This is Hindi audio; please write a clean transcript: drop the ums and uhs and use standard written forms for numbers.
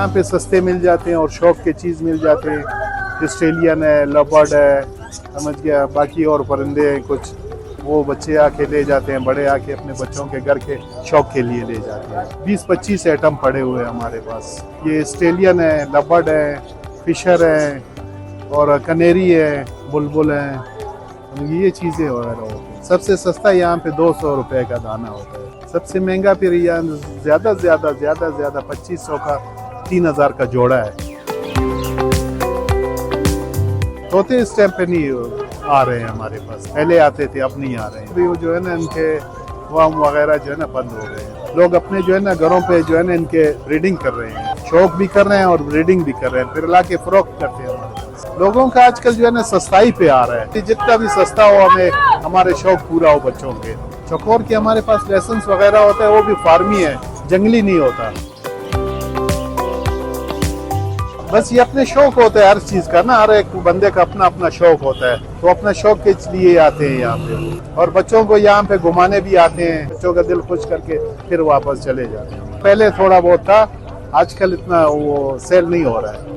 यहाँ पे सस्ते मिल जाते हैं और शौक के चीज़ मिल जाते हैं। ऑस्ट्रेलियन है, लबर्ड है, समझ गया, बाकी और परिंदे हैं कुछ, वो बच्चे आके ले जाते हैं, बड़े आके अपने बच्चों के घर के शौक के लिए ले जाते हैं। 20-25 आइटम पड़े हुए हैं हमारे पास। ये ऑस्ट्रेलियन है, लबर्ड है, फिशर है और कनेरी है, बुलबुल है, ये चीज़ें वगैरह होती हैं। सबसे सस्ता यहाँ पे 200 रुपये का दाना होता है। सबसे महंगा फिर यहाँ ज़्यादा 2500 का 3000 का जोड़ा है। तोते इस टाइम पे नहीं आ रहे हैं हमारे पास, पहले आते थे, अब नहीं आ रहे हैं। अभी वो जो है ना इनके फार्म वगैरह जो है ना बंद हो गए हैं। लोग अपने जो है ना घरों पे जो है ना इनके ब्रीडिंग कर रहे हैं, शौक भी कर रहे हैं और ब्रीडिंग भी कर रहे हैं, फिर ला के फरोख्त करते हैं हमारे पास। लोगों का आजकल जो है ना सस्ताई पे आ रहा है, जितना भी सस्ता हो हमें हमारे शौक पूरा हो बच्चों के। चकोर के हमारे पास लाइसेंस वगैरह होता है, वो भी फार्मी है, जंगली नहीं होता। बस ये अपने शौक होता है हर चीज का ना, हर एक बंदे का अपना अपना शौक होता है, तो अपना शौक के लिए आते हैं यहाँ पे और बच्चों को यहाँ पे घुमाने भी आते हैं, बच्चों का दिल खुश करके फिर वापस चले जाते हैं। पहले थोड़ा बहुत था, आजकल इतना वो सेल नहीं हो रहा है।